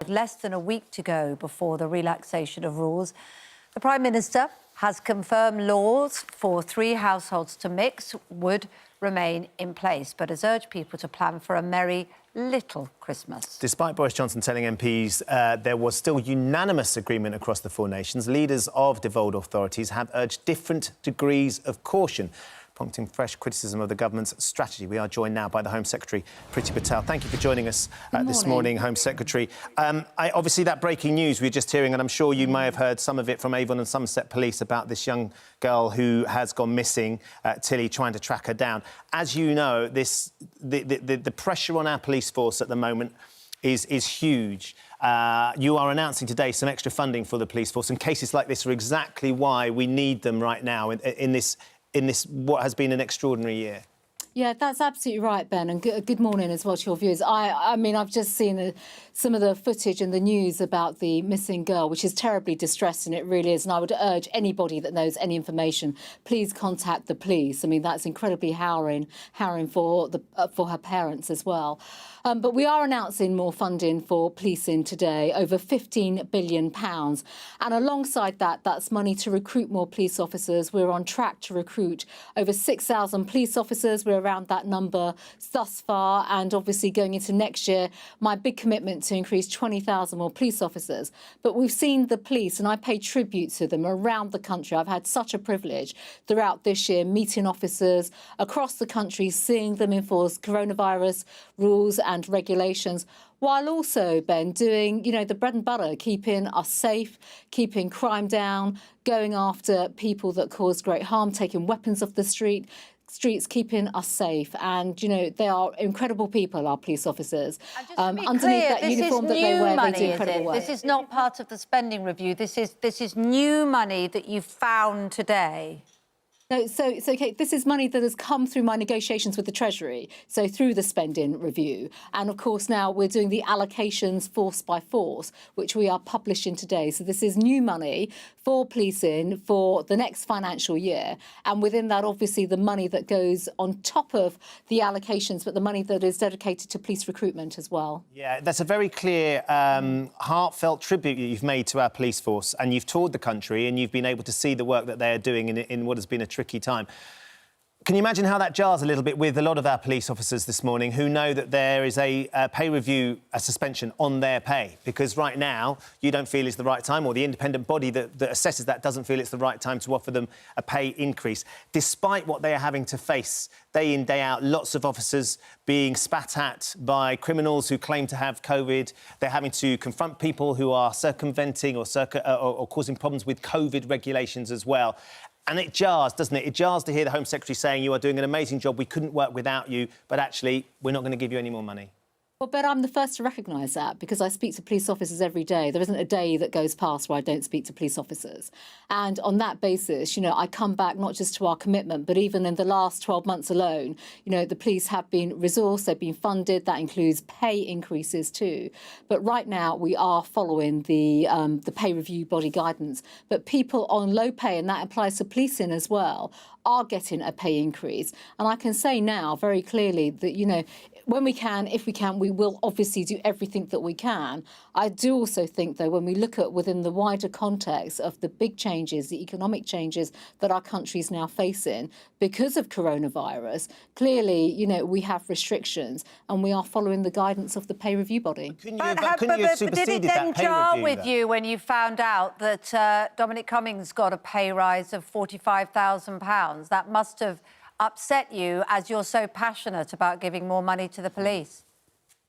With less than a week to go before the relaxation of rules, the Prime Minister has confirmed laws for 3 households to mix would remain in place, but has urged people to plan for a merry little Christmas. Despite Boris Johnson telling MPs there was still unanimous agreement across the 4 nations, leaders of devolved authorities have urged different degrees of caution, prompting fresh criticism of the government's strategy. We are joined now by the Home Secretary, Priti Patel. Thank you for joining us this morning, Home Secretary. Obviously, that breaking news we were just hearing, and I'm sure you may have heard some of it from Avon and Somerset Police about this young girl who has gone missing, Tilly, trying to track her down. As you know, the pressure on our police force at the moment is huge. You are announcing today some extra funding for the police force, and cases like this are exactly why we need them right now in this what has been an extraordinary year. Yeah, that's absolutely right, Ben, and good morning as well to your viewers. I mean, I've just seen some of the footage in the news about the missing girl, which is terribly distressing, it really is, and I would urge anybody that knows any information, please contact the police. I mean, that's incredibly harrowing for her parents as well. But we are announcing more funding for policing today, over £15 billion. And alongside that, that's money to recruit more police officers. We're on track to recruit over 6,000 police officers. We're around that number thus far. And obviously going into next year, my big commitment to increase 20,000 more police officers. But we've seen the police, and I pay tribute to them around the country. I've had such a privilege throughout this year, meeting officers across the country, seeing them enforce coronavirus rules and regulations, while also, Ben, doing, the bread and butter, keeping us safe, keeping crime down, going after people that cause great harm, taking weapons off the streets, keeping us safe. And, they are incredible people, our police officers. Underneath that uniform that they wear, they do incredible work. This is not part of the spending review. This is new money that you found today. No, so Kate, this is money that has come through my negotiations with the Treasury, so through the spending review. And, of course, now we're doing the allocations force by force, which we are publishing today. So this is new money for policing for the next financial year. And within that, obviously, the money that goes on top of the allocations, but the money that is dedicated to police recruitment as well. Yeah, that's a very clear, heartfelt tribute you've made to our police force. And you've toured the country and you've been able to see the work that they're doing in what has been a tricky time. Can you imagine how that jars a little bit with a lot of our police officers this morning who know that there is a pay review, a suspension on their pay? Because right now you don't feel it's the right time, or the independent body that assesses that doesn't feel it's the right time to offer them a pay increase, despite what they are having to face day in, day out. Lots of officers being spat at by criminals who claim to have COVID. They're having to confront people who are circumventing or causing problems with COVID regulations as well. And it jars, doesn't it? It jars to hear the Home Secretary saying you are doing an amazing job, we couldn't work without you, but actually we're not going to give you any more money. Well, Ben, I'm the first to recognise that because I speak to police officers every day. There isn't a day that goes past where I don't speak to police officers. And on that basis, I come back not just to our commitment, but even in the last 12 months alone, the police have been resourced, they've been funded. That includes pay increases too. But right now we are following the pay review body guidance. But people on low pay, and that applies to policing as well, are getting a pay increase. And I can say now very clearly that, when we can, if we can, we will obviously do everything that we can. I do also think, though, when we look at within the wider context of the big changes, the economic changes that our country is now facing because of coronavirus, clearly, we have restrictions and we are following the guidance of the pay review body. Couldn't you have superseded did it then that pay jar review, with you when you found out that Dominic Cummings got a pay rise of £45,000? That must have upset you, as you're so passionate about giving more money to the police?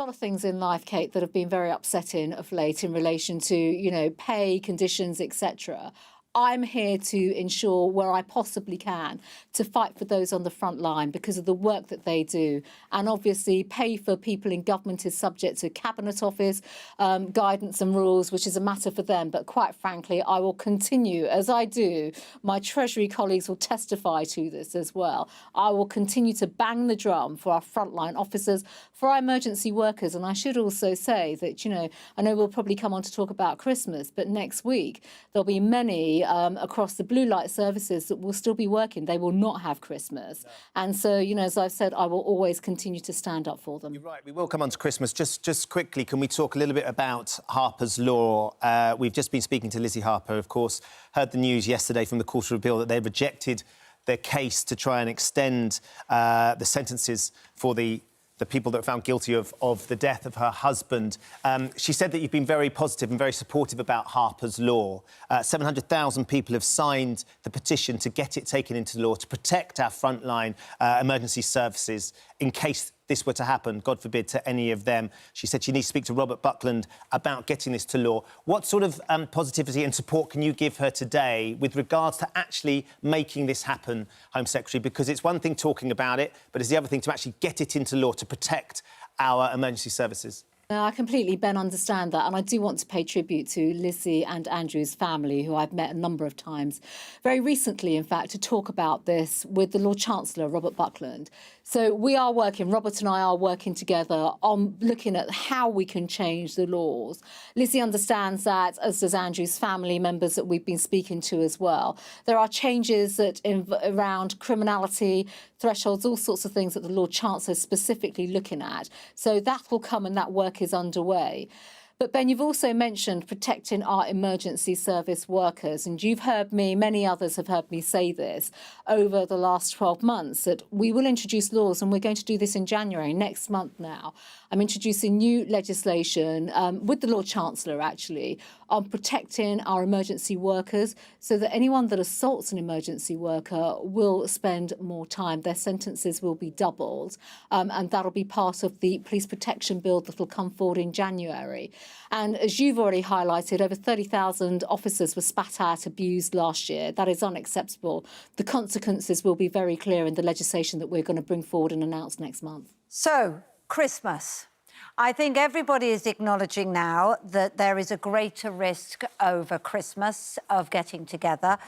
A lot of things in life, Kate, that have been very upsetting of late in relation to, pay, conditions, etc. I'm here to ensure where I possibly can to fight for those on the front line because of the work that they do. And obviously pay for people in government is subject to Cabinet Office guidance and rules, which is a matter for them. But quite frankly, I will continue, as I do. My Treasury colleagues will testify to this as well. I will continue to bang the drum for our frontline officers, for our emergency workers. And I should also say that, I know we'll probably come on to talk about Christmas, but next week there'll be many across the blue light services that will still be working. They will not have Christmas. No. And so, as I've said, I will always continue to stand up for them. You're right. We will come on to Christmas. Just quickly, can we talk a little bit about Harpers Law? We've just been speaking to Lizzie Harper, of course, heard the news yesterday from the Court of Appeal that they rejected their case to try and extend the sentences for the people that were found guilty of the death of her husband. She said that you've been very positive and very supportive about Harpers Law. 700,000 people have signed the petition to get it taken into law to protect our frontline emergency services in case this were to happen, God forbid, to any of them. She said she needs to speak to Robert Buckland about getting this to law. What sort of positivity and support can you give her today with regards to actually making this happen, Home Secretary? Because it's one thing talking about it, but it's the other thing to actually get it into law to protect our emergency services. No, I completely, Ben, understand that. And I do want to pay tribute to Lizzie and Andrew's family, who I've met a number of times. Very recently, in fact, to talk about this with the Lord Chancellor, Robert Buckland. So we are working, Robert and I are working together on looking at how we can change the laws. Lizzie understands that, as does Andrew's family members that we've been speaking to as well. There are changes around criminality, thresholds, all sorts of things that the Lord Chancellor is specifically looking at. So that will come and that work is underway. But, Ben, you've also mentioned protecting our emergency service workers, and you've heard me, many others have heard me say this over the last 12 months, that we will introduce laws, and we're going to do this in January, next month now. I'm introducing new legislation with the Lord Chancellor, actually, on protecting our emergency workers so that anyone that assaults an emergency worker will spend more time. Their sentences will be doubled, and that'll be part of the police protection bill that will come forward in January. And as you've already highlighted, over 30,000 officers were spat at, abused last year. That is unacceptable. The consequences will be very clear in the legislation that we're going to bring forward and announce next month. So, Christmas. I think everybody is acknowledging now that there is a greater risk over Christmas of getting together.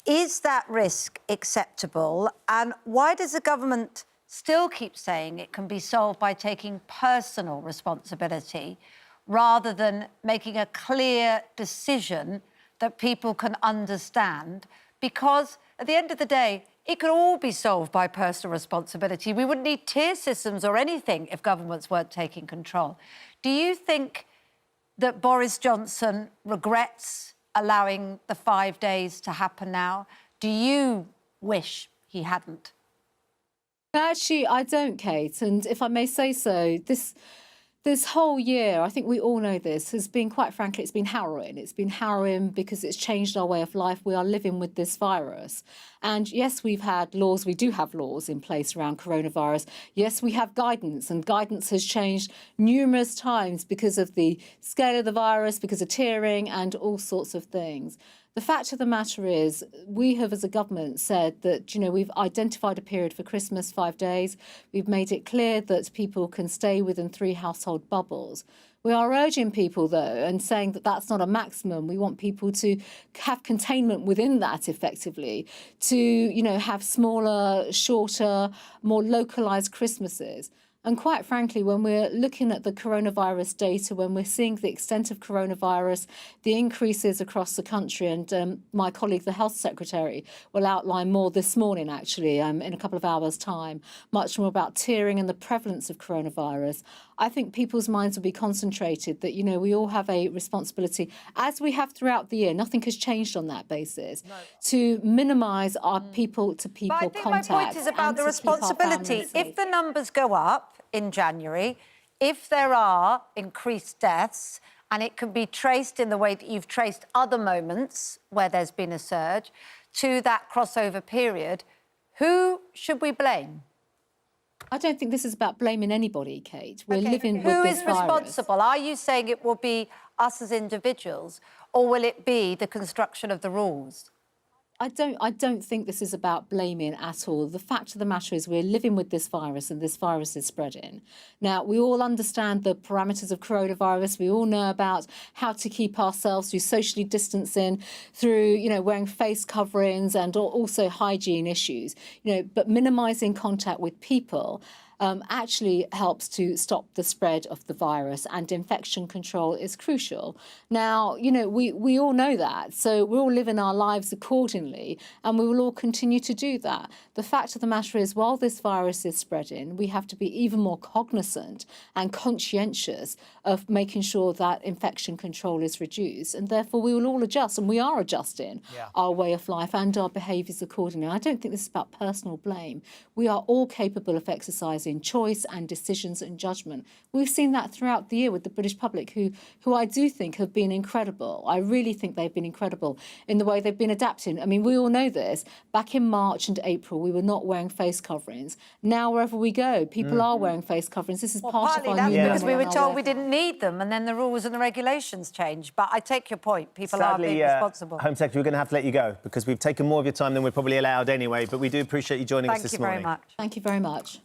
Is that risk acceptable? And why does the government still keep saying it can be solved by taking personal responsibility rather than making a clear decision that people can understand? Because at the end of the day, it could all be solved by personal responsibility. We wouldn't need tier systems or anything if governments weren't taking control. Do you think that Boris Johnson regrets allowing the 5 days to happen now? Do you wish he hadn't? Actually, I don't, Kate. And if I may say so, this whole year, I think we all know this, has been, quite frankly, it's been harrowing. It's been harrowing because it's changed our way of life. We are living with this virus. And yes, we've had laws. We do have laws in place around coronavirus. Yes, we have guidance, and guidance has changed numerous times because of the scale of the virus, because of tiering and all sorts of things. The fact of the matter is, we have, as a government, said that, we've identified a period for Christmas, 5 days. We've made it clear that people can stay within 3 household bubbles. We are urging people, though, and saying that that's not a maximum. We want people to have containment within that, effectively, to, have smaller, shorter, more localised Christmases. And quite frankly, when we're looking at the coronavirus data, when we're seeing the extent of coronavirus, the increases across the country, and my colleague, the Health Secretary, will outline more this morning, actually, in a couple of hours' time, much more about tiering and the prevalence of coronavirus. I think people's minds will be concentrated that, we all have a responsibility, as we have throughout the year, nothing has changed on that basis, to minimise our people-to-people contact. But I think my point is about the responsibility. If the numbers go up in January, if there are increased deaths, and it can be traced in the way that you've traced other moments where there's been a surge, to that crossover period, who should we blame? I don't think this is about blaming anybody, Kate. We're living with this virus. Who is responsible? Are you saying it will be us as individuals, or will it be the construction of the rules? I don't think this is about blaming at all. The fact of the matter is we're living with this virus, and this virus is spreading. Now, we all understand the parameters of coronavirus. We all know about how to keep ourselves through socially distancing, through, wearing face coverings, and also hygiene issues, but minimising contact with people. actually helps to stop the spread of the virus, and infection control is crucial. Now, you know, we all know that, so we're all living our lives accordingly, and we will all continue to do that. The fact of the matter is, while this virus is spreading, we have to be even more cognizant and conscientious of making sure that infection control is reduced, and therefore we will all adjust, and we are adjusting our way of life and our behaviours accordingly. I don't think this is about personal blame. We are all capable of exercising choice and decisions and judgment. We've seen that throughout the year with the British public, who I do think have been incredible. I really think they've been incredible in the way they've been adapting. I mean, we all know this. Back in March and April, we were not wearing face coverings. Now, wherever we go, people are wearing face coverings. This is part of our new normal. Because we were told we didn't need them, and then the rules and the regulations changed. But I take your point. People are being responsible. Home Secretary, we're going to have to let you go because we've taken more of your time than we're probably allowed anyway. But we do appreciate you joining us this morning. Thank you very much. Thank you very much.